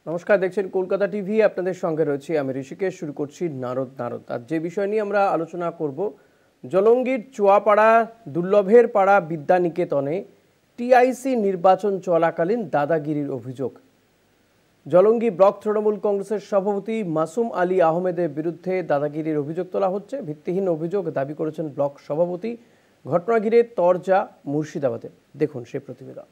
নমস্কার, দেখছেন কলকাতা টিভি। আপনাদের সঙ্গে রয়েছি আমি ঋষিকেশ। শুরু করছি নারদ। আর যে বিষয় নিয়ে আমরা আলোচনা করব, জলঙ্গির চুয়াপাড়া দুর্লভের পাড়া বিদ্যানিকেতনে টিআইসি নির্বাচন চলাকালীন দাদাগিরির অভিযোগ। জলঙ্গি ব্লক তৃণমূল কংগ্রেসের সভাপতি মাসুম আলী আহমেদের বিরুদ্ধে দাদাগিরির অভিযোগ তোলা হচ্ছে। ভিত্তিহীন অভিযোগ দাবি করেছেন ব্লক সভাপতি। ঘটনা ঘিরে তরজা মুর্শিদাবাদে। দেখুন সেই প্রতিবেদন।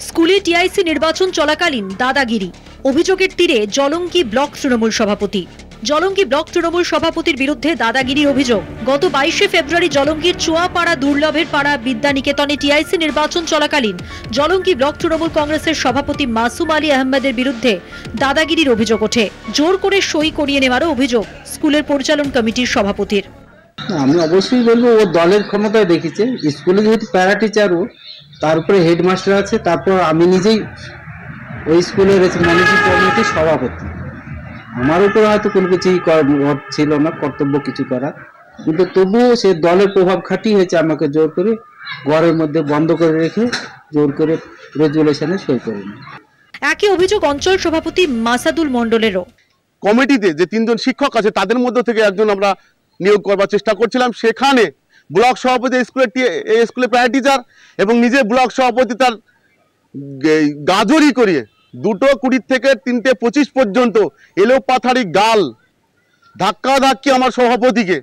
স্কুলে টিআইসি নির্বাচন চলাকালীন দাদাগিরি, অভিযোগের তীরে জলঙ্গি ব্লক তৃণমূল সভাপতি। জলঙ্গি ব্লক তৃণমূল সভাপতির বিরুদ্ধে দাদাগিরির অভিযোগ। গত 22শে ফেব্রুয়ারি জলঙ্গির চুয়াপাড়া দুর্লভের পাড়া বিদ্যানিকেতনে টিআইসি নির্বাচন চলাকালীন জলঙ্গি ব্লক তৃণমূল কংগ্রেসের সভাপতি মাসুম আলী আহমেদের বিরুদ্ধে দাদাগিরির অভিযোগ ওঠে। জোর করে সই করিয়ে নেওয়ারও অভিযোগ স্কুলের পরিচালন কমিটির সভাপতির। আমি অবশ্যই বলবো ও দলের ক্ষমতায় দেখেছে। স্কুলে যেহেতু প্যারা টিচারও, তার উপরে হেডমাস্টার আছে, তারপর আমি নিজেই ওই স্কুলের ম্যানেজিং কমিটির সভাপতি। আমার উপরে হয়তো কোনো কিছুই ছিল না, কর্তব্য কিছু করার, কিন্তু তবুও সে দলের প্রভাব খাটিয়ে হয়েছে আমাকে জোর করে ঘরের মধ্যে বন্ধ করে রেখে জোর করে রেজুলেশনে সই করে নেয়। একই অভিযোগ অঞ্চল সভাপতি মাসাদুল মণ্ডলেরও। কমিটিতে যে 3 জন শিক্ষক আছে তাদের মধ্য থেকে একজন আমরা নিয়োগ করবার চেষ্টা করছিলাম। সেখানে ব্লক সভাপতি স্কুলে প্রায় টিচার এবং নিজে ব্লক সভাপতি তার গাজরি করিয়ে 2:20 থেকে 3:25 পর্যন্ত এলোপাথারি গাল ধাক্কি আমার সভাপতিকে,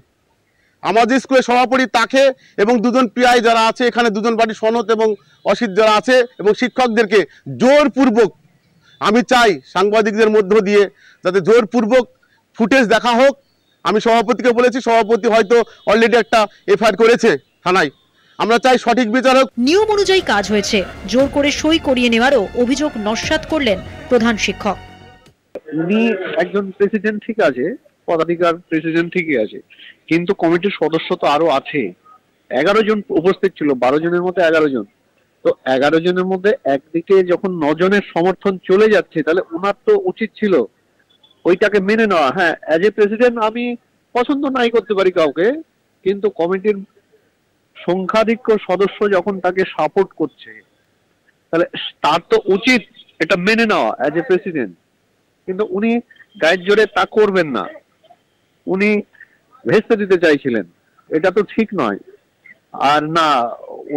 আমাদের স্কুলের সভাপতি তাকে এবং 2 জন পিআই যারা আছে, এখানে 2 জন বাড়ির সনদ এবং অসিত যারা আছে এবং শিক্ষকদেরকে জোরপূর্বক, আমি চাই সাংবাদিকদের মধ্য দিয়ে যাতে জোরপূর্বক ফুটেজ দেখা হোক। আমি সভাপতিকে বলেছি, সভাপতি হয়তো অলরেডি একটা এফআইআর করেছে থানায়। আমরা চাই সঠিক বিচার হোক। নিয়ম অনুযায়ী কাজ হয়েছে, জোর করে সই করিয়ে নেওয়ারও অভিযোগ নস্যাৎ করলেন প্রধান শিক্ষক। উনি একজন প্রেসিডেন্ট ঠিক আছে, পদাধিকার প্রেসিডেন্ট ঠিকই আছে, কিন্তু কমিটির সদস্য তো আরো আছে। 11 জন উপস্থিত ছিল, 12 জনের মধ্যে 11 জন। তো 11 জনের মধ্যে একদিকে যখন 9 জনের সমর্থন চলে যাচ্ছে, তাহলে ওনার তো উচিত ছিল ওইটাকে মেনে নেওয়া। হ্যাঁ, অ্যাজ এ প্রেসিডেন্ট আমি পছন্দ নাই করতে পারি কাউকে, কিন্তু কমিটির সংখ্যাধিক্য সদস্য যখন তাকে সাপোর্ট করছে, তাহলে তার তো উচিত এটা মেনে নেওয়া অ্যাজ এ প্রেসিডেন্ট। কিন্তু উনি গায়ের জোরে তা করবেন না, উনি ভেস্তে দিতে চাইছিলেন। এটা তো ঠিক নয়। আর না,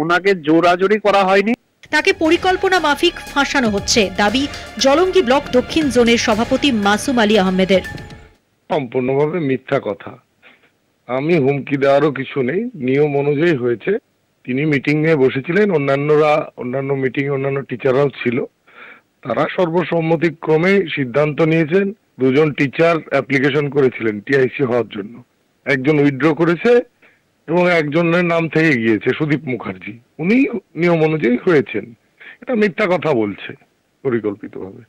ওনাকে জোরাজোরি করা হয়নি, তাকে পরিকল্পনা মাফিক ফাঁসানো হচ্ছে, দাবি জলঙ্গি ব্লক দক্ষিণ জোনের সভাপতি মাসুম আলী আহমেদের। সম্পূর্ণভাবে মিথ্যা কথা। আমি হুমকি দেওয়ারও কিছু নেই, নিয়ম অনুযায়ী হয়েছে। তিনি মিটিং নিয়ে বসেছিলেন, অন্যান্য মিটিং অন্যান্য টিচাররাও ছিল। তারা সর্বসম্মতিক্রমে সিদ্ধান্ত নিয়েছেন। 2 জন টিচার অ্যাপ্লিকেশন করেছিলেন টিআইসি হওয়ার জন্য, একজন উইথড্র করেছে এবং একজনের নাম থেকে গিয়েছে, সুদীপ মুখার্জি। উনি নিয়ম অনুযায়ী হয়েছেন। এটা মিথ্যা কথা বলছে পরিকল্পিতভাবে।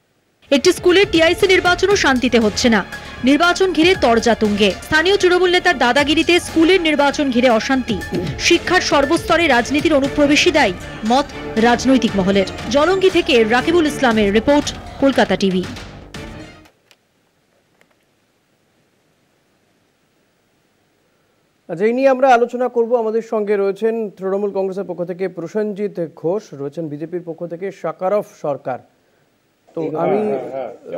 একটি স্কুলের টিআইসি নির্বাচনও শান্তিতে হচ্ছে না, নির্বাচন ঘিরে তরজা তুঙ্গে। স্থানীয় তৃণমূল নেতার দাদাগিরিতে স্কুলের নির্বাচন ঘিরে অশান্তি। শিক্ষার সর্বস্তরে রাজনীতির অনুপ্রবেশই দায়ী, মত রাজনৈতিক মহলের। জলঙ্গি থেকে রাকিবুল ইসলামের রিপোর্ট, কলকাতা টিভি। আজ এই নিয়ে আমরা আলোচনা করব। আমাদের সঙ্গে রয়েছেন তৃণমূল কংগ্রেসের পক্ষ থেকে প্রসেনজিৎ ঘোষ, রয়েছেন বিজেপির পক্ষ থেকে শাকারফ সরকার। তো আমি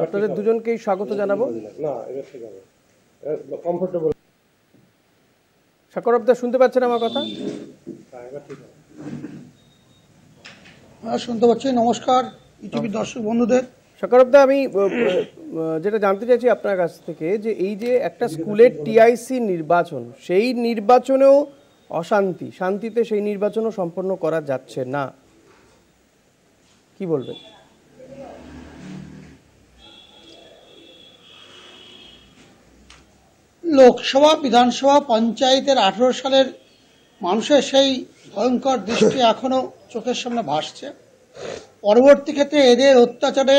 আপনাদের দুজনকেই স্বাগত জানাবো। শাকারফ দা, শুনতে পাচ্ছেন আমার কথা? শুনতে পাচ্ছি। নমস্কার ইটিভির দর্শক বন্ধুদের। শাকারফ দা, আমি যেটা জানতে চাইছি আপনার কাছ থেকে, যে এই যে একটা স্কুলের টিআইসি নির্বাচন, সেই নির্বাচনেও অশান্তি, শান্তিতে সেই নির্বাচনও সম্পন্ন করা যাচ্ছে না, কি বলবেন? লোকসভা, বিধানসভা, পঞ্চায়েতের 18 সালের মানুষের সেই ভয়ঙ্কর দৃষ্টি এখনো চোখের সামনে ভাসছে। পরবর্তী ক্ষেত্রে এদের অত্যাচারে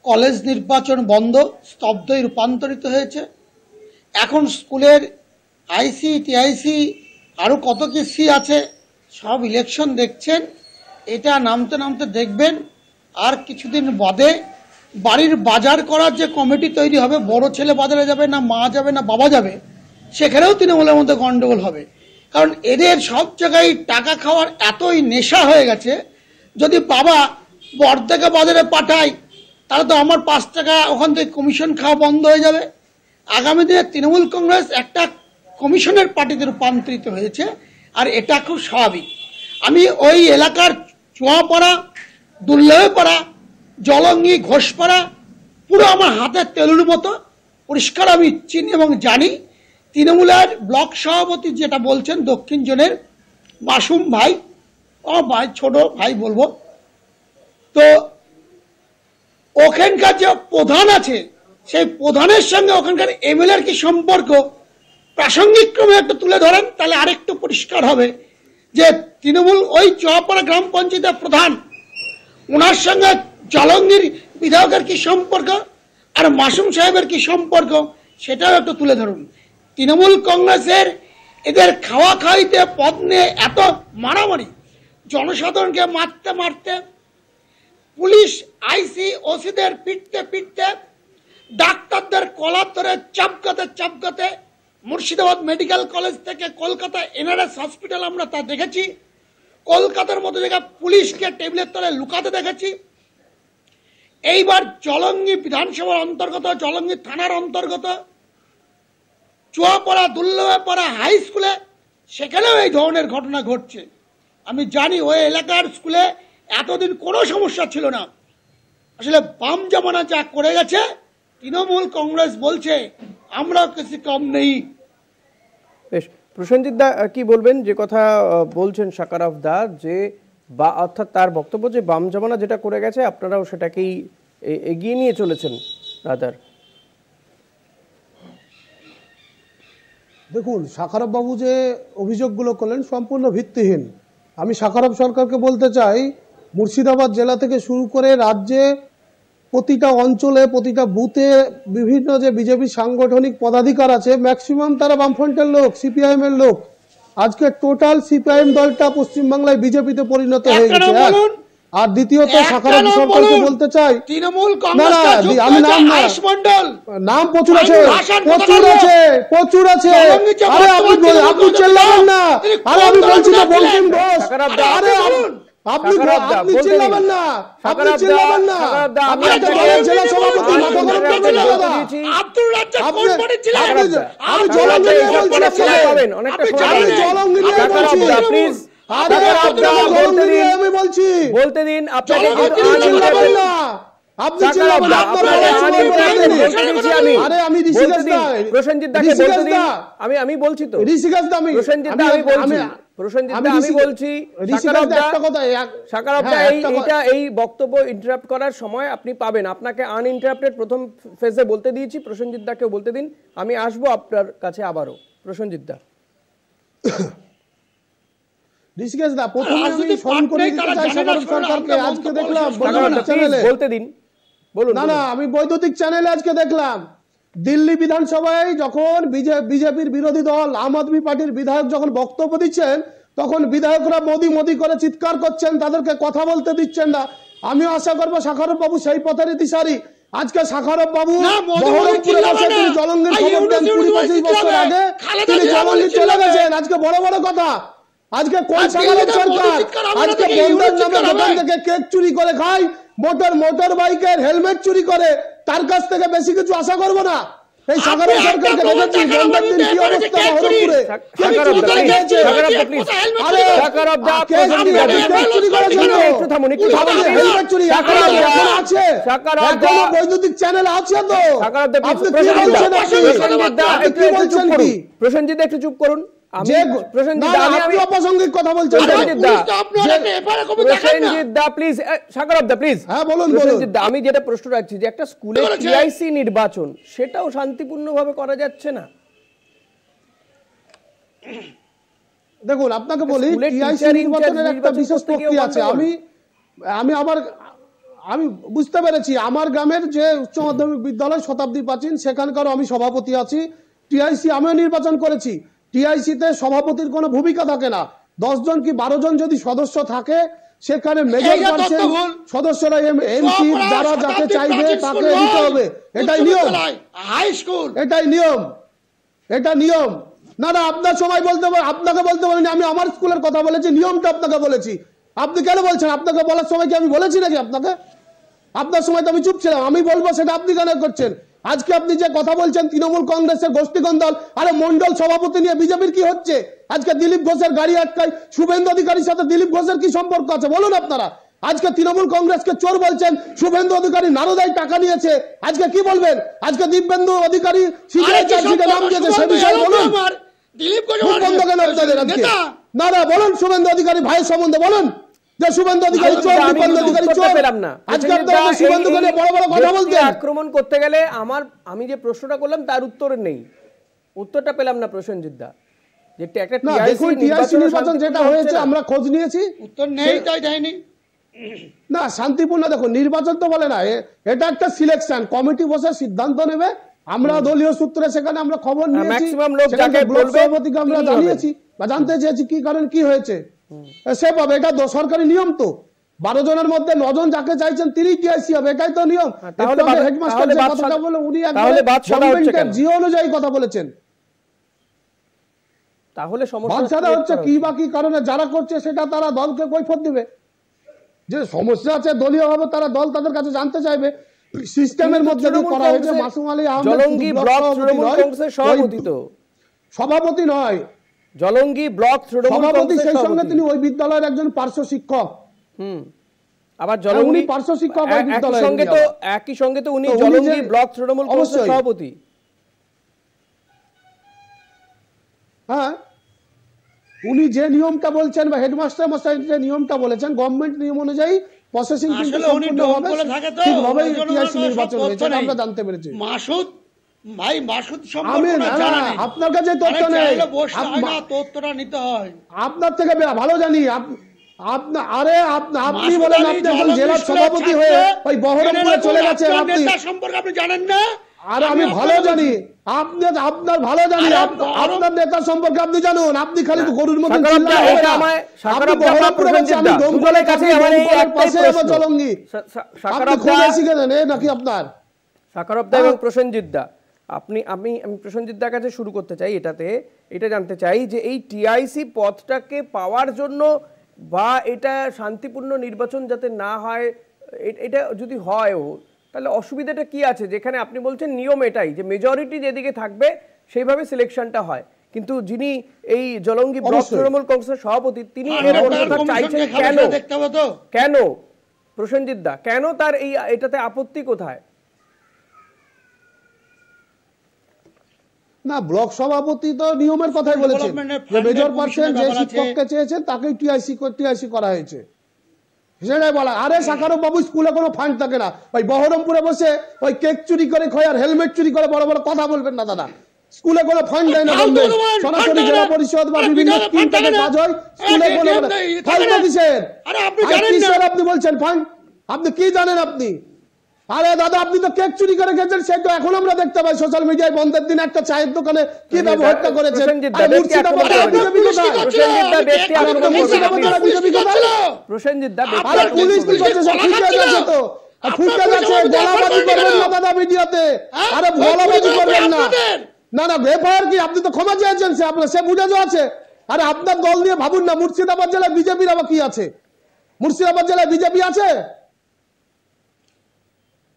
কলেজ নির্বাচন বন্ধ, স্তব্ধই রূপান্তরিত হয়েছে। এখন স্কুলের আইসি, টিআইসি, আরও কত কি সি আছে, সব ইলেকশন দেখছেন। এটা নামতে নামতে দেখবেন আর কিছুদিন বাদে বাড়ির বাজার করার যে কমিটি তৈরি হবে, বড় ছেলে বাজারে যাবে না, মা যাবে না, বাবা যাবে, সেখানেও তৃণমূলের মধ্যে গন্ডগোল হবে। কারণ এদের সব জায়গায় টাকা খাওয়ার এতই নেশা হয়ে গেছে, যদি বাবা বর্দাকে বাজারে পাঠায় তাহলে তো আমার 5 টাকা ওখান থেকে কমিশন খাওয়া বন্ধ হয়ে যাবে। আগামী দিনে তৃণমূল কংগ্রেস একটা কমিশনের পার্টিতে রূপান্তরিত হয়েছে, আর এটা খুব স্বাভাবিক। আমি ওই এলাকার চুয়াপাড়া, দুর্লভপাড়া, জলঙ্গি, ঘোষপাড়া পুরো আমার হাতের তেলুর মতো পরিষ্কার আমি চিনি এবং জানি। তৃণমূলের ব্লক সভাপতি যেটা বলছেন দক্ষিণ জোনের মাসুম ভাই, আমার ভাই, ছোট ভাই বলবো, তো ওখানকার যে প্রধান আছে সেই প্রধানের সঙ্গে ওখানকার এমএলএর কি সম্পর্ক প্রাসঙ্গিক ক্রমে একটু তুলে ধরেন, তাহলে আরেকটু পরিষ্কার হবে যে তৃণমূল ওই চুয়াপাড়া গ্রাম পঞ্চায়েতের প্রধান, ওনার সঙ্গে জলঙ্গির বিধায়কের কি সম্পর্ক আর মাসুম সাহেবের কি সম্পর্ক, সেটাও একটু তুলে ধরুন। তৃণমূল কংগ্রেসের এদের খাওয়া খাইতে পদ নিয়ে এত মারামারি, জনসাধারণকে মারতে মারতে, পুলিশ আইসি ওসিদের পিটতে পিটতে, ডাক্তারদের কলার ধরে চাপকাতে চাপকাতে, মুর্শিদাবাদ মেডিকেল কলেজ থেকে কলকাতা এনআরএস হসপিটাল আমরা তা দেখেছি, কলকাতার মতো জায়গায় পুলিশকে টেবিলের তলে লুকাতে দেখেছি। এইবার জলঙ্গি বিধানসভার অন্তর্গত, জলঙ্গি থানার অন্তর্গত চুয়াপাড়া, দুর্লভপাড়া হাই স্কুলে সেখানেও এই ধরনের ঘটনা ঘটছে। আমি জানি ওই এলাকার স্কুলে এতদিন কোনো সমস্যা ছিল না। আসলে বাম জামানা যা করে গেছে, তৃণমূল কংগ্রেস বলছে আমরা কিছু কম নেই। বেশ, প্রসেনজিৎ দা কি বলবেন? যে কথা বলছেন সাকারাফ দা, যে বা অর্থাৎ তার বক্তব্য যে বাম জামানা যেটা করে গেছে আপনারাও সেটাকেই এগিয়ে নিয়ে চলেছেন রাদার। দেখুন, সাকারাফ বাবু যে অভিযোগগুলো করলেন সম্পূর্ণ ভিত্তিহীন। আমি সাকারাফ সরকারকে বলতে চাই, মুর্শিদাবাদ জেলা থেকে শুরু করে রাজ্যে প্রতিটা অঞ্চলে, প্রতিটা বুথে বিভিন্ন যে বিজেপি সাংগঠনিক পদাধিকার আছে, ম্যাক্সিমাম তারা বামফ্রন্টের লোক, সিপিআইএম এর লোক। আজকে টোটাল সিপিআইএম দলটা পশ্চিমবাংলায় বিজেপিতে পরিণত হয়ে গেছে। আর দ্বিতীয়ত সাকারাফ সরকারকে বলতে চাই, তৃণমূল আমি নাম প্রচুর আছে, প্রচুর আছে, প্রচুর আছে। আরে আপনি চেল্লাবেন না, আরে আমি বলছি না বঙ্কিম ঘোষ, আরে আপনি চিল্লাবেন না, আপনি চিল্লাবেন না, আপনি একটা দলের জেলা সভাপতি, মাথা গরম করবেন না দাদা। আব্দুল রাজ্জাক কোন পার্টি ছিলেন? আমি জলঙ্গি নিয়ে বলছি, আমি জলঙ্গি নিয়ে বলছি, প্লিজ। আরে জলঙ্গি নিয়ে আমি বলছি, বলতে দিন। আপনাকে চিল্লাবেন না, আপনি চিল্লাবেন না, আরে আমি ঋষিকেশ দা, প্রসেনজিৎ দাকে বলতে দিন। আমি বলছি তো ঋষিকেশ দা, আমি প্রসেনজিৎ দা আমি বলছি, প্রসেনজিৎ দা আমি বলছি। সাকারাফ দা এই বক্তব্য ইন্টারাপ্ট করার সময় আপনি পাবেন, আপনাকে আনইন্টারাপ্টেড প্রথম ফেজে বলতে দিয়েছি। প্রসেনজিৎ দাকেও বলতে দিন, আমি আসবো আপনার কাছে আবারও। প্রসেনজিৎ দা। ঋষিকেশ দা, প্রথমে আমি ফোন করে দিতে চাই সাকারাফ সরকারকে। আজকে দেখলাম বলতে দিন, বলুন। না, আমি বৈদ্যুতিক চ্যানেলে আজকে দেখলাম দিল্লি বিধানসভায় যখন বিজেপির বিরোধী দল আম আদমি পার্টির বিধায়ক যখন বক্তব্য দিচ্ছেন, তখন বিধায়করা মোদি মোদি করে চিৎকার করছেন, তাদেরকে কথা বলতে দিচ্ছেন না। আমিও আশা করবো সাকারাফ বাবু সেই পথেরই দিশারি। আজকে সাকারাফ বাবু বহরমপুরে বসে তিনি জলঙ্গির খবর দেন, 20-25 বছর আগে তিনি জলঙ্গি চলে গেছেন। আজকে বড় বড় কথা, আজকে কোন সাকারাফ সরকার আজকে বন্ধের নামে দোকান থেকে কেক চুরি করে খায়, মোটর বাইকের হেলমেট চুরি করে, তার কাছ থেকে বেশি কিছু আশা করবো না। এই সাকারাফ সরকারকে দেখেছি বন্ধের দিন কি অবস্থা বহরমপুরে, বৈদ্যুতিক চ্যানেল আছে তো, প্রসেনজিৎ একটু চুপ করুন। অপ্রাসঙ্গিক কথা বলছেন আমি যেটা প্রশ্ন রাখছি যে একটা স্কুলে টিআইসি নির্বাচন সেটাও শান্তিপূর্ণভাবে করা যাচ্ছে না। দেখুন, আপনাকে বলি টিআইসি নির্বাচনের একটা বিশেষ প্রক্রিয়া আছে। আমি বুঝতে পেরেছি, আমার গ্রামের যে উচ্চ মাধ্যমিক বিদ্যালয় শতাব্দী প্রাচীন, সেখানকার আমি সভাপতি আছি। টিআইসি আমিও নির্বাচন করেছি। টিআইসিতে সভাপতির কোনো ভূমিকা থাকে না। 10 জন কি 12 জন যদি সদস্য থাকে, সেখানে মেজর পার্সেন্ট সদস্যরা এমপি যারা যাকে চাইবে তাকে দিতে হবে। এটাই নিয়ম, এটাই নিয়ম, এটা নিয়ম। না না, আপনার সময় আপনাকে বলতে বলিনি, আমি আমার স্কুলের কথা বলেছি, নিয়মটা আপনাকে বলেছি। আপনি কেন বলছেন? আপনাকে বলার সময় কি আমি বলেছি নাকি আপনাকে? আপনার সময় তো আমি চুপ ছিলাম, আমি বলবো সেটা আপনি কেন করছেন? আজকে আপনি যে কথা বলছেন তৃণমূল কংগ্রেসের গোষ্ঠীগণ দল, আরে মন্ডল সভাপতি নিয়ে বিজেপির কি হচ্ছে? আজকে দিলীপ ঘোষের গাড়ি আটকায়, শুভেন্দু অধিকারীর সাথে দিলীপ ঘোষের কি সম্পর্ক আছে বলুন আপনারা? আজকে তৃণমূল কংগ্রেসকে চোর বলছেন, শুভেন্দু অধিকারী নারদায় টাকা নিয়েছে, আজকে কি বলবেন? আজকে দিব্যেন্দু অধিকারী সিবিআই চার্জশিটে নাম দিয়েছে, সে বিষয়ে বলুন। দিলীপ ঘোষ মুখ বন্ধ কেন আপনাদের আজকে? না না, বলুন শুভেন্দু অধিকারী ভাইয়ের সম্বন্ধে বলুন, যে শুভেন্দু অধিকারী চোর, দীপেন্দু অধিকারী চোর। পেলাম না আজকে আপনারা শুভেন্দুকে নিয়ে বড় বড় কথা বলতেন। আক্রমণ করতে গেলে আমি যে প্রশ্নটা করলাম তার উত্তর নেই, উত্তরটা পেলাম না প্রসেনজিৎ দা। যে একটা টিআইসি নির্বাচন যেটা হয়েছে আমরা খোঁজ নিয়েছি, উত্তর নেই, তাই দেয়নি না শান্তিপূর্ণ। দেখো নির্বাচন তো বলে না, এটা একটা সিলেকশন কমিটি বসে সিদ্ধান্ত নেবে। আমরা দলীয় সূত্রে সেখানে আমরা খবর নিয়েছি, ম্যাক্সিমাম লোক যাকে ব্লক বলবে সভাপতিকে আমরা জানিয়েছি বা জানতে চেয়েছি কি কারণ কি হয়েছে সে পাবে। এটা সরকারি নিয়ম তো, 12 জনের মধ্যে 9 জন যাকে চাইছেন তিনি টিআইসি হবে, এটাই তো নিয়ম। তাহলে হেডমাস্টার যে কথাটা বলে উনি একদম জিও অনুযায়ী কথা বলেছেন, তাহলে সমস্যা হচ্ছে কি বা কি কারণে যারা করছে সেটা তারা দলকে কৈফিয়ত দিবে। যে সমস্যা আছে দলীয় ভাবে তারা দল তাদের কাছে জানতে চাইবে। সিস্টেমের মধ্যে দিয়ে করা হয়েছে। মাসুম আলী আহমেদ জলঙ্গি ব্লক তৃণমূল কংগ্রেসের সভাপতি, তো সভাপতি নয়, জলঙ্গি ব্লক তৃণমূল সভাপতি, সেই সঙ্গে তিনি ওই বিদ্যালয়ের একজন পার্শ্ব শিক্ষক। আবার জলঙ্গি পার্শ্ব শিক্ষক ওই বিদ্যালয়ের একই সঙ্গে তো উনি জলঙ্গি ব্লক তৃণমূল কংগ্রেসের সভাপতি। হ্যাঁ, উনি যে নিয়মটা বলছেন বা হেডমাস্টার মশাই যে নিয়মটা বলেছেন গভর্নমেন্ট নিয়ম অনুযায়ী প্রসেসিং কিন্তু সম্পূর্ণভাবে ঠিকভাবে টিআইসি নির্বাচন হয়েছে, আমরা জানতে পেরেছি। মাসুদ ভাই, মাসুদ সম্পর্কে জানেন, আপনার কাছে তথ্য নেই, তথ্যটা নিতে হয় আপনার থেকে ভালো জানি। আপনি বলেন আপনি এখন জেলার সভাপতি হয়ে ওই বহরমপুরে চলে গেছে, আপনি সম্পর্কে আপনি জানেন না? আর আমি ভালো জানি, আপনার ভালো জানি, আপনার নেতা সম্পর্কে আপনি জানুন। আপনি খালি গরুর মতো নাকি আপনার সাকারবদা এবং প্রসেনজিৎ দা, আমি প্রসেনজিৎ দার কাছে শুরু করতে চাই। এটা জানতে চাই যে এই টিআইসি পদটাকে পাওয়ার জন্য বা এটা শান্তিপূর্ণ নির্বাচন যাতে না হয়, এটা যদি হয়ও তাহলে অসুবিধাটা কি আছে? যেখানে আপনি বলছেন নিয়ম এটাই যে মেজরিটি যেদিকে থাকবে সেইভাবে সিলেকশনটা হয়, কিন্তু যিনি এই জলঙ্গি ব্লক তৃণমূল কংগ্রেসের সভাপতি তিনি এর অন্যথা চাইছেন কেন? প্রসেনজিৎ দা, কেন তার এটাতে আপত্তি কোথায়? না, ব্লক সভাপতি তো নিয়মের কথাই বলেছেন যে মেজর পার্সেন্ট যে শিক্ষককে চেয়েছেন তাকেই টিআইসি করা হয়েছে, সেটাই বলা। আরে সাকারু বাবু, স্কুলে কোনো ফান্ড থাকে না, ওই বহরমপুরে বসে ওই কেক চুরি করে খয় আর হেলমেট চুরি করে বড় বড় কথা বলবেন না দাদা। স্কুলে কোনো ফান্ড দেয় না, সরাসরি জেলা পরিষদ বা বিভিন্ন স্কিম থেকে কাজ হয়। স্কুলে কোনো ফান্ড কিসের? আপনি বলছেন ফান্ড, আপনি কি জানেন আপনি? আরে দাদা, আপনি তো কেক চুরি করে খেয়েছেন, সেটা এখন আমরা দেখতে পাই সোশ্যাল মিডিয়ায়। বন্ধের দিন একটা চায়ের দোকানে কি ব্যবহারটা করেছেন। আপনি তো ক্ষমা চেয়েছেন, সে বুঝে আছে। আরে আপনার দল নিয়ে ভাবুন না, মুর্শিদাবাদ জেলায় বিজেপির আবার কি আছে? মুর্শিদাবাদ জেলায় বিজেপি আছে?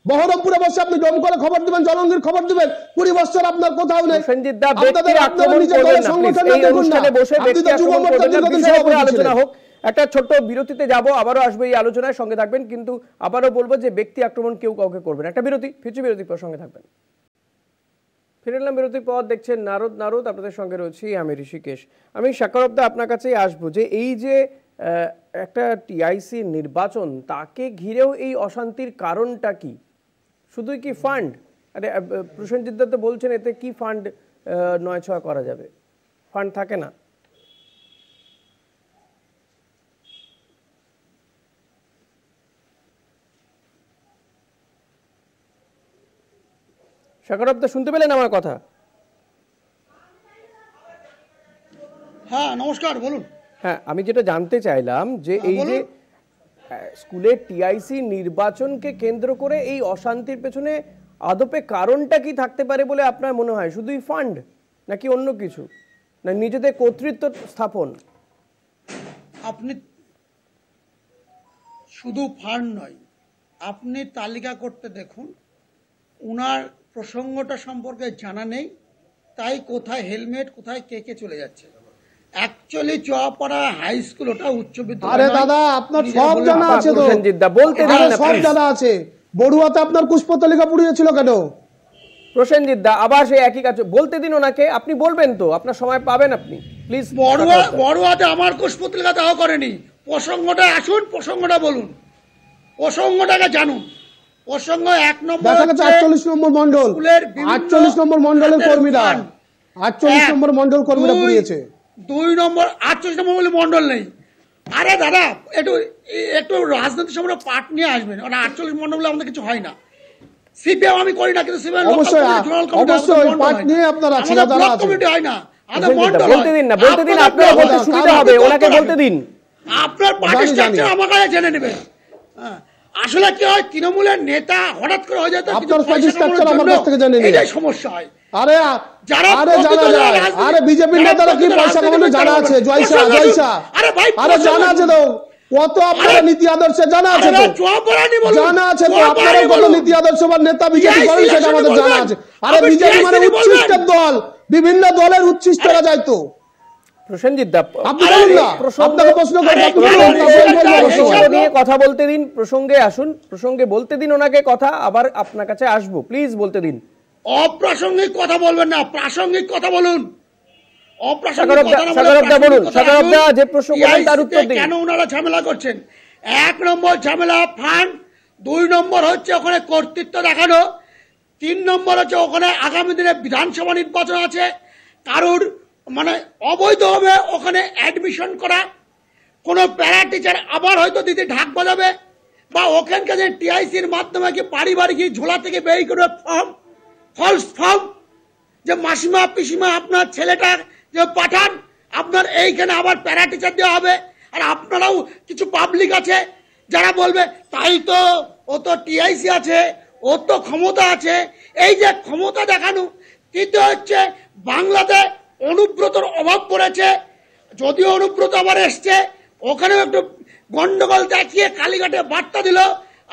বহরমপুরে বসে আপনি দম করে খবর দিবেন, জলঙ্গির খবর দিবেন, 20 বছর আপনার কোথাও নেই। একটা ছোট্ট বিরতিতে যাব, আবারও আসবে এই আলোচনায়, সঙ্গে থাকবেন। কিন্তু আবারও বলবো যে ব্যক্তি আক্রমণ কেউ কাউকে করবেন। একটা বিরতি, বিরতির পর সঙ্গে থাকবেন। ফিরে এলাম বিরতির পর, দেখছেন নারদ, আপনাদের সঙ্গে রয়েছি আমি ঋষিকেশ। আমি সাকারবদা আপনার কাছেই আসবো যে এই যে একটা টিআইসি নির্বাচন, তাকে ঘিরেও এই অশান্তির কারণটা কি? শুধুই কি ফান্ড? আরে প্রসেনজিৎ দা তো বলছেন এতে কি ফান্ড 9-6 করা যাবে, ফান্ড থাকে না। সাকারবদা শুনতে পেলেন আমার কথা? হ্যাঁ, নমস্কার, বলুন। হ্যাঁ, আমি যেটা জানতে চাইলাম যে এই যে স্কুলের টিআইসি নির্বাচনকে কেন্দ্র করে এই অশান্তির পেছনে আদপে কারণটা কি থাকতে পারে বলে আপনার মনে হয়? শুধুই ফান্ড নাকি অন্য কিছু? না নিজেদের কর্তৃত্ব স্থাপন? আপনি শুধু ফান্ড নয়, আপনি তালিকা করতে দেখুন, উনার প্রসঙ্গটা সম্পর্কে জানা নেই, তাই কোথায় হেলমেট, কোথায় কে কে চলে যাচ্ছে। অ্যাকচুয়ালি চুয়াপাড়া হাই স্কুল ওটা উচ্চ বিদ্যালয়। আরে দাদা আপনার সব জানা আছে তো, বলতে দিন না, সব জানা আছে। বড়ুয়াতে আপনার পুষ্পতলিকা পুড়িয়েছিল কেন? প্রসেনজিৎ দা আবার সেই একই কাজ, বলতে দিন ওনাকে, আপনি বলবেন তো, আপনার সময় পাবেন আপনি, প্লিজ। বড়ুয়াতে আমার কুশপুতলিকা দাহ করেনি। প্রসঙ্গটা আসুন, প্রসঙ্গটা বলুন, প্রসঙ্গটাকে জানুন। প্রসঙ্গ 1 নম্বর 48 নম্বর মন্ডল, 48 নম্বর মন্ডলের কর্মীরা, 48 নম্বর মন্ডল কর্মীরা পুড়িয়েছে। 2 নম্বর 48 নম্বর বলে মন্ডল নেই। আরে দাদা একটু একটু রাজনীতি সম্পর্কে পাঠ নিয়ে আসবেন। 48 মন্ডল বলে আমাদের কিছু হয় না। সিপিএম আমি করি না, কিন্তু সিপিএম অবশ্যই পাঠ নিয়ে আপনারা আছেন, দাদা আছে, কমিটি হয় না। বলতে দিন না, বলতে দিন, আপনারা বলতে সুবিধা হবে, ওনাকে বলতে দিন। আপনার পার্টি স্ট্রাকচার আমার কাছে জেনে নেবেন। আসলে কি হয়, তৃণমূলের নেতা হঠাৎ করে হয়ে যায়, আপনার পার্টি স্ট্রাকচার আমার কাছ থেকে জেনে নিন, এটাই সমস্যা হয়। আরে যারা আরে বিজেপির নেতারা কি পয়সা কামানো জানা আছে? জয়সা আরে ভাই, আরে জানা আছে তো, কত আপনারা নীতি আদর্শে জানা আছে তো, জানা আছে তো আপনারা কত নীতি আদর্শ বা নেতা বিজেপি করেন সেটা আমাদের জানা আছে। আরে বিজেপি মানে উচ্ছিষ্টের দল, বিভিন্ন দলের উচ্ছিষ্টরা যায় তো। প্রসেনজিৎ দা আপনি বলুন না, আপনাকে প্রশ্ন নিয়ে কথা বলতে দিন, প্রসঙ্গে আসুন, প্রসঙ্গে বলতে দিন ওনাকে কথা, আবার আপনার কাছে আসবো, প্লিজ বলতে দিন। অপ্রাসঙ্গিক কথা বলবেন না, প্রাসঙ্গিক কথা বলুন। কেন ওনারা ঝামেলা করছেন? 1 নম্বর ঝামেলা ফান্ড, 2 নম্বর হচ্ছে ওখানে কর্তৃত্ব দেখানো, 3 নম্বর হচ্ছে ওখানে আগামী দিনে বিধানসভা নির্বাচন আছে, কারোর মানে অবৈধভাবে ওখানে অ্যাডমিশন করা, কোনো প্যারা টিচার আবার হয়তো দিদি ঢাক বাজাবে, বা ওখানকার যে টিআইসির মাধ্যমে কি পারিবারিক ঝোলা থেকে বের করে ফর্ম, ফলস ফর্ম, যে মাসিমা পিসিমা আপনার ছেলেটা যে পাঠান, আপনার এইখানে আবার প্যারা টিচার দেওয়া হবে। আর আপনারাও কিছু পাবলিক আছে যারা বলবে তাই তো, ও তো টিআইসি আছে, ও তো ক্ষমতা আছে, এই যে ক্ষমতা দেখানো। তৃতীয় হচ্ছে বাংলাতে অনুব্রতর অভাব পড়েছে, যদিও অনুব্রত আবার এসছে, ওখানেও একটু গন্ডগোল দেখিয়ে কালীঘাটে বার্তা দিল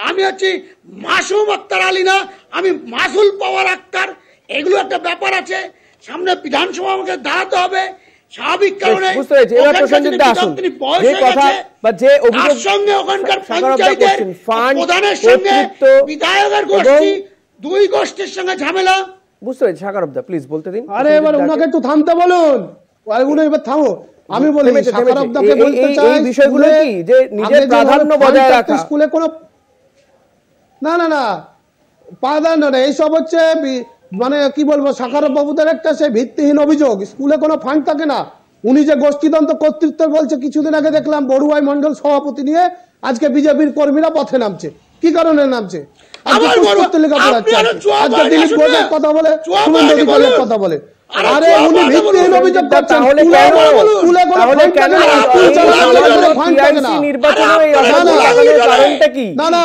আমি হচ্ছি মাসুম আক্তার আলী না, আমি মাসুল পাওয়ার আক্তার। এগুলো একটা ব্যাপার আছে, সামনে বিধানসভা আমাকে দাঁড়াতে হবে, স্বাভাবিক কারণে সঙ্গে ওখানকার পঞ্চায়েতের প্রধানের সঙ্গে বিধায়কের গোষ্ঠী, 2 গোষ্ঠীর সঙ্গে ঝামেলা। বুঝতে পেরেছি, সাকারব দা প্লিজ বলতে দিন। আরে এবার ওনাকে একটু থামতে বলুন, উনি এবার থামো। আমি বলি সাকারব দাকে বলতে চাই এই বিষয়গুলো কি যে নিজের প্রাধান্য বজায় রাখা, স্কুলে কোনো না না না প্রাধান্য না, এইসব হচ্ছে মানে কি বলবো, সাকারব বাবুদের একটা সে ভিত্তিহীন অভিযোগ। স্কুলে কোনো ফান্ড থাকে না। উনি যে গোষ্ঠীতন্ত্র কর্তৃত্ব বলছে, কিছুদিন আগে দেখলাম বড়ুয়াই মন্ডল সভাপতি নিয়ে আজকে বিজেপির কর্মীরা পথে নামছে। কি কারণে নামছে? আজকে দিলীপ ঘোষের কথা বলে, শুভেন্দু অধিকারীর কথা বলে। আরে উনি ভিত্তিহীন অভিযোগ করছেন। স্কুলে কোনো ফান্ড থাকে না। না না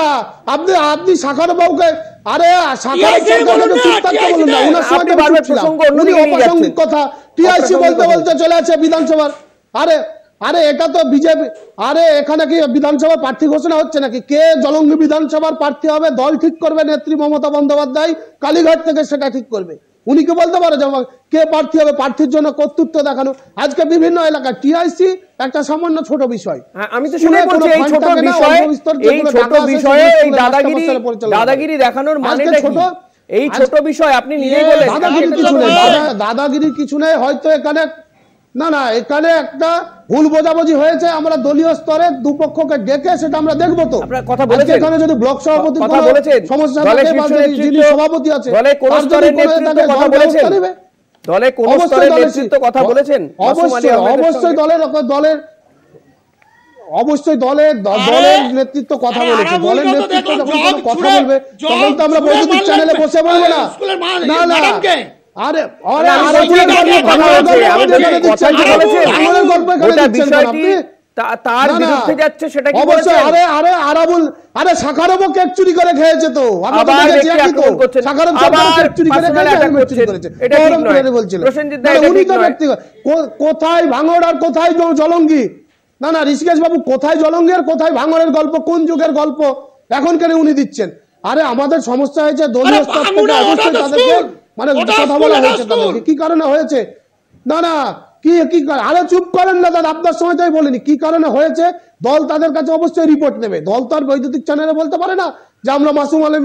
আপনি সাকারব বাবুকে, আরে সাকারব সরকারকে চুপ থাকতে বলুন না, উনার সময় উনি অপ্রাসঙ্গিক কথা টিআইসি বলতে বলতে চলে আসে বিধানসভার। আরে এটা তো বিজেপি। আরে এখানে কি বিধানসভা প্রার্থী ঘোষণা হচ্ছে নাকি? কে জলঙ্গি বিধানসভার প্রার্থী হবে দল ঠিক করবে, নেত্রী মমতা বন্দ্যোপাধ্যায় কালীঘাট থেকে সেটা ঠিক করবে। উনি কি বলতে পারে যে কে প্রার্থী হবে? প্রার্থীর জন্য কর্তৃত্ব দেখানো। আজকে বিভিন্ন এলাকায় টিআইসি একটা সামান্য ছোট বিষয়। আমি তো শুনে বলছি এই ছোট বিষয়ে এই দাদাগিরি দেখানোর মানেটা কি? এই ছোট বিষয় আপনি নিজেই বলেন দাদাগিরি কিছু নেই। হয়তো এখানে না না এখানে একটা ভুল বোঝাবুঝি হয়েছে, আমরা দলীয় স্তরে দুপক্ষকে ডেকে সেটা আমরা দেখবো। তো কথা বলেছেন এখানে যদি ব্লক সভাপতি কথা বলেছেন, সমস্যা থাকে বা যিনি সভাপতি আছে দলে কোন স্তরের নেতৃত্ব কথা বলেছেন, দলে কোন স্তরের নেতৃত্ব কথা বলেছেন? অবশ্যই দলের অবশ্যই দলের নেতৃত্ব কথা বলেছে। দলের নেতৃত্ব যখন কথা বলবে তখন তো আমরা বৈদ্যুতিক চ্যানেলে বসে বলবো না। না না আরে তার বিরুদ্ধে যাচ্ছে সেটা কি অবশ্যই। আরে আরে আরাবুল আরে শাখারবও কেক চুরি করে খেয়েছে তো, আবার শাখারব কেক চুরি করে খেয়েছে, এটা ঠিক নয় প্রসেনজিৎ দা, উনি তো ব্যক্তিগত। কোথায় ভাঙড় আর কোথায় জলঙ্গি? না না ঋষিকেশ বাবু, কোথায় জলঙ্গি আর কোথায় ভাঙড়ের গল্প, কোন যুগের গল্প এখন কেন উনি দিচ্ছেন? আরে আমাদের সমস্যা হয়েছে দলীয় স্তর থেকে অবশ্যই তাদেরকে মানে কথা বলা হয়েছে, তাদেরকে কি কারণে হয়েছে, না না কি কি আরে চুপ করেন না দাদা, আপনার সময় তাই বলিনি কি কারণে হয়েছে। দল তাদের কাছে অবশ্যই রিপোর্ট নেবে, দল তো আর বৈদ্যুতিক চ্যানেলে বলতে পারে না যে আমরা মাসুম আলম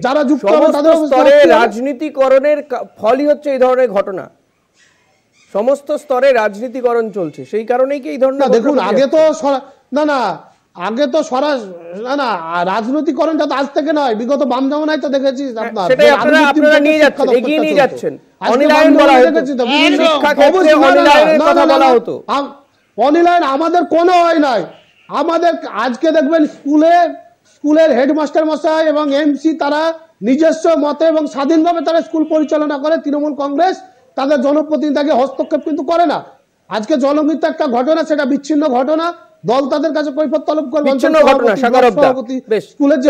যারা যুক্ত হবে তাদের স্তরে রাজনীতিকরণের ফলই হচ্ছে এই ধরনের ঘটনা, সমস্ত স্তরে রাজনীতিকরণ চলছে, সেই কারণেই কি এই ধরনের। দেখুন আগে তো না না আগে তো না না রাজনীতিকরণটা তো আজ থেকে নয়, বিগত বাম জামানায় তো দেখেছি আপনার আপনারা নিয়ে যাচ্ছেন, এগিয়ে নিয়ে যাচ্ছেন। অনলাইন বলা হতো, শিক্ষা ক্ষেত্রে অনলাইনের কথা বলা হতো, অনলাইন আমাদের কোনো হয় নাই। আমাদের আজকে দেখবেন স্কুলের হেডমাস্টার মশাই এবং এমসি তারা নিজস্ব মতে এবং স্বাধীনভাবে তারা স্কুল পরিচালনা করে, তৃণমূল কংগ্রেস তাদের জনপ্রতিনিধিকে হস্তক্ষেপ কিন্তু করে না। আজকে জলঙ্গিতে একটা ঘটনা, সেটা বিচ্ছিন্ন ঘটনা, দল তাদের কাছে কৈফিয়ত তলব করবে, স্কুলের যে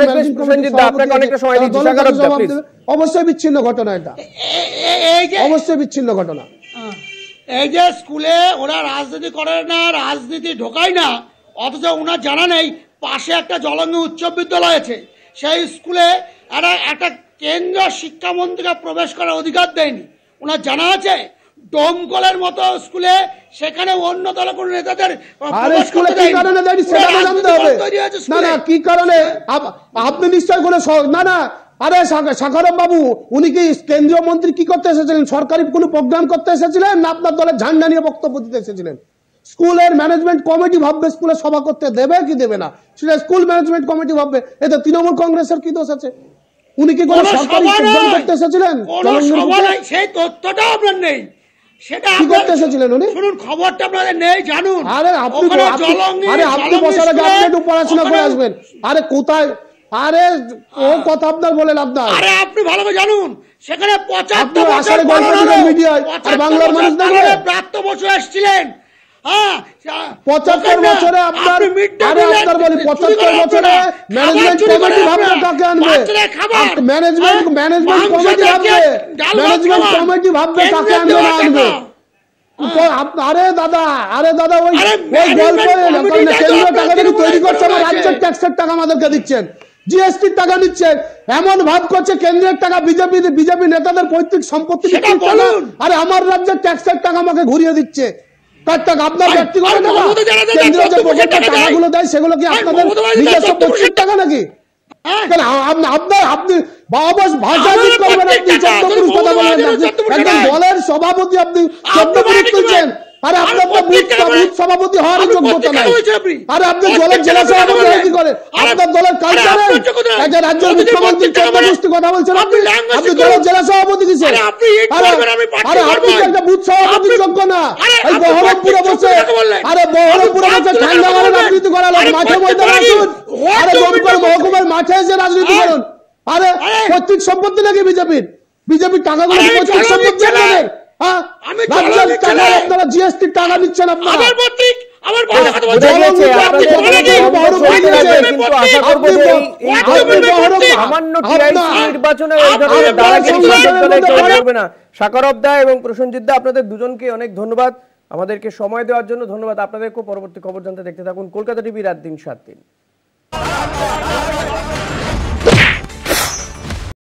অবশ্যই বিচ্ছিন্ন ঘটনা, এটা অবশ্যই বিচ্ছিন্ন ঘটনা। এই যে স্কুলে ওরা রাজনীতি করে না, রাজনীতি ঢোকায় না, অথচ ওনার জানা নেই পাশে একটা জলঙ্গি উচ্চ বিদ্যালয় আছে, সেই স্কুলে একটা কেন্দ্রীয় শিক্ষামন্ত্রীকে প্রবেশ করার অধিকার দেয়নি, ওনার জানা আছে? ডোমকলের মতো স্কুলে সেখানে অন্য দলের কোন নেতাদের কি কারণে আপনি নিশ্চয় করে না না। আরে শাখারব বাবু উনি কি কেন্দ্রীয় মন্ত্রী কি করতে এসেছিলেন? সরকারি কোনো প্রোগ্রাম করতে এসেছিলেন না আপনার দলের ঝান্ডা নিয়ে বক্তব্য দিতে এসেছিলেন? স্কুলের ম্যানেজমেন্ট কমিটি ভাববে স্কুলে সভা করতে দেবে কি দেবে না, সেটা স্কুল ম্যানেজমেন্ট কমিটি ভাববে। এতে তৃণমূল কংগ্রেসের কি দোষ আছে? উনি কি কোনো সরকারি প্রোগ্রাম করতে এসেছিলেন? সেই তথ্যটা আপনার নেই, সেটা কি করতে এসেছিলেন উনি? শুনুন, খবরটা আপনাদের নেই জানুন। আরে আপনি বসার আগে আপনি একটু পড়াশোনা করে আসবেন। আরে কোথায়, আরে ও কথা আপনার বলে লাভ নাই। আরে আপনি ভালো করে জানুন, সেখানে 75 বছর মিডিয়ায় আর বাংলার মানুষ দেখবে প্রাপ্ত বছর আসছিলেন। হ্যাঁ 75 বছরে আপনার, আরে আপনার বলি 75 বছরে ম্যানেজমেন্ট কমিটি ভাববে কাকে আনবে, ম্যানেজমেন্ট কমিটি ভাববে, ম্যানেজমেন্ট কমিটি ভাববে কাকে আনবে না আনবে। আরে দাদা ওই গল্প কেন্দ্রীয় টাকা যদি তৈরি করছে, আমার রাজ্যের ট্যাক্সের টাকা আমাদেরকে দিচ্ছেন, জিএসটির টাকা নিচ্ছেন, এমন ভাব করছে কেন্দ্রের টাকা বিজেপি নেতাদের পৈতৃক সম্পত্তি। আরে আমার রাজ্যের ট্যাক্সের টাকা আমাকে ঘুরিয়ে দিচ্ছে, তার টাকা আপনার ব্যক্তিগত টাকা, কেন্দ্রীয় যে প্রকল্পের টাকাগুলো দেয় সেগুলো কি আপনাদের নিজস্ব পৈতৃক টাকা নাকি? আপনি ভাষা ঠিক করবেন, আপনি চন্দ্রপুরুষ কথা বলবেন, একজন দলের সভাপতি আপনি চন্দ্রপুরুষ তুলছেন। আরে আপনার তো বুথ সভাপতি হওয়ার যোগ্যতা নাই। আরে আপনি দলের জেলা সভাপতি হয়ে কি করে? আপনার দলের কালচারে একটা রাজ্যের মুখ্যমন্ত্রী চন্দ্রপুষ্টি কথা বলছেন, আপনি দলের জেলা সভাপতি দিচ্ছেন। আরে আপনি একটা বুথ সভাপতির যোগ্য না। এই বহরমপুরে বসে, আরে বহরমপুরে বসে ঠান্ডা করে রাজনীতি করা লোক, মাঠে ময়দানে আসুন, আরে দমকল মহকুমার মাঠে এসে রাজনীতি করুন। আরে পৈতৃক সম্পত্তি নাকি বিজেপির টাকাগুলো পৈতৃক সম্পত্তি আপনাদের? আপনারা জিএসটির টাকা নিচ্ছেন, আপনারা শাখারব দা এবং প্রসেনজিৎ দা, আপনাদের দুজনকে অনেক ধন্যবাদ আমাদেরকে সময় দেওয়ার জন্য। ধন্যবাদ আপনাদেরকে। পরবর্তী খবর জানতে দেখতে থাকুন কলকাতা টিভি রাত 3 7 দিন।